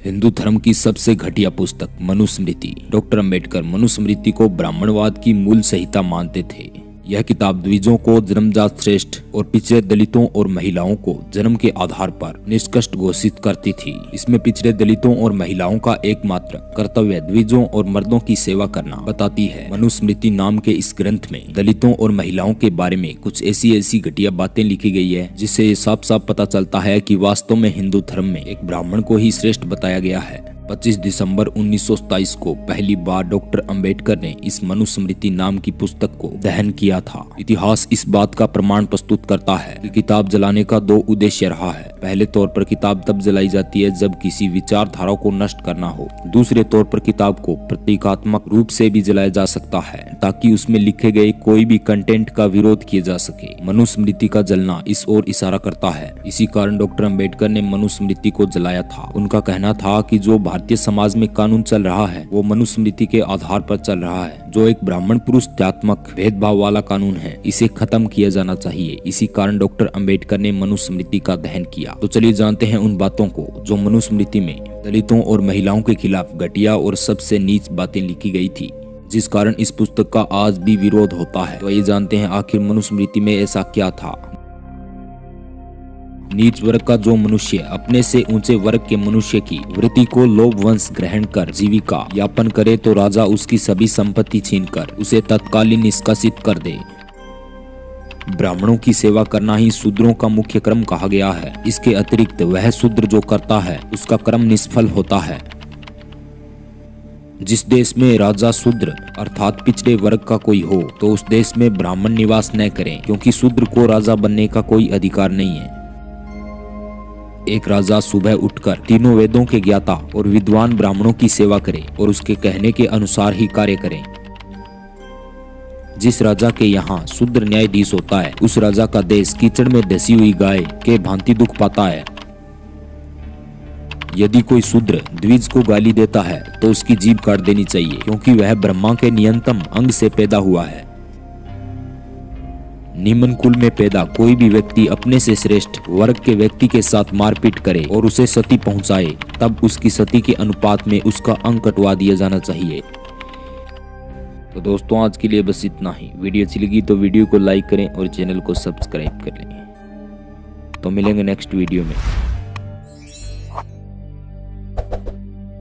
हिंदू धर्म की सबसे घटिया पुस्तक मनुस्मृति। डॉक्टर अंबेडकर मनुस्मृति को ब्राह्मणवाद की मूल संहिता मानते थे। यह किताब द्विजों को जन्मजात श्रेष्ठ और पिछड़े दलितों और महिलाओं को जन्म के आधार पर निष्कर्ष घोषित करती थी। इसमें पिछड़े दलितों और महिलाओं का एकमात्र कर्तव्य द्विजों और मर्दों की सेवा करना बताती है। मनुस्मृति नाम के इस ग्रंथ में दलितों और महिलाओं के बारे में कुछ ऐसी घटिया बातें लिखी गई है, जिससे साफ साफ पता चलता है कि वास्तव में हिंदू धर्म में एक ब्राह्मण को ही श्रेष्ठ बताया गया है। 25 दिसंबर 1927 को पहली बार डॉक्टर अंबेडकर ने इस मनुस्मृति नाम की पुस्तक को दहन किया था। इतिहास इस बात का प्रमाण प्रस्तुत करता है कि किताब जलाने का दो उद्देश्य रहा है। पहले तौर पर किताब तब जलाई जाती है जब किसी विचारधारा को नष्ट करना हो। दूसरे तौर पर किताब को प्रतीकात्मक रूप से भी जलाया जा सकता है, ताकि उसमें लिखे गए कोई भी कंटेंट का विरोध किया जा सके। मनुस्मृति का जलना इस ओर इशारा करता है। इसी कारण डॉक्टर अंबेडकर ने मनुस्मृति को जलाया था। उनका कहना था कि जो भारतीय समाज में कानून चल रहा है वो मनुस्मृति के आधार पर चल रहा है, जो एक ब्राह्मण पुरुषात्मक भेदभाव वाला कानून है। इसे खत्म किया जाना चाहिए। इसी कारण डॉक्टर अंबेडकर ने मनुस्मृति का दहन किया। तो चलिए जानते हैं उन बातों को जो मनुस्मृति में दलितों और महिलाओं के खिलाफ घटिया और सबसे नीच बातें लिखी गई थी, जिस कारण इस पुस्तक का आज भी विरोध होता है। तो ये जानते हैं आखिर मनुस्मृति में ऐसा क्या था। नीच वर्ग का जो मनुष्य अपने से ऊंचे वर्ग के मनुष्य की वृत्ति को लोभ वंश ग्रहण कर जीविका यापन करे तो राजा उसकी सभी संपत्ति छीनकर उसे तत्कालीन निष्कासित कर दे। ब्राह्मणों की सेवा करना ही शूद्रों का मुख्य कर्म कहा गया है। इसके अतिरिक्त वह शूद्र जो करता है उसका कर्म निष्फल होता है। जिस देश में राजा शूद्र अर्थात पिछड़े वर्ग का कोई हो तो उस देश में ब्राह्मण निवास न करें, क्योंकि शूद्र को राजा बनने का कोई अधिकार नहीं है। एक राजा सुबह उठकर तीनों वेदों के ज्ञाता और विद्वान ब्राह्मणों की सेवा करे और उसके कहने के अनुसार ही कार्य करें। जिस राजा के यहाँ शूद्र न्यायाधीश होता है उस राजा का देश कीचड़ में धसी हुई गाय के भांति दुख पाता है। यदि कोई शूद्र द्विज को गाली देता है तो उसकी जीभ काट देनी चाहिए, क्योंकि वह ब्रह्मा के नियंतम अंग से पैदा हुआ है। निम्न कुल में पैदा कोई भी व्यक्ति अपने से श्रेष्ठ वर्ग के व्यक्ति के साथ मारपीट करे और उसे सती पहुंचाए, तब उसकी सती के अनुपात में उसका अंग कटवा दिया जाना चाहिए। तो दोस्तों आज के लिए बस इतना ही। वीडियो अच्छी लगी तो वीडियो को लाइक करें और चैनल को सब्सक्राइब कर लें। तो मिलेंगे नेक्स्ट वीडियो में।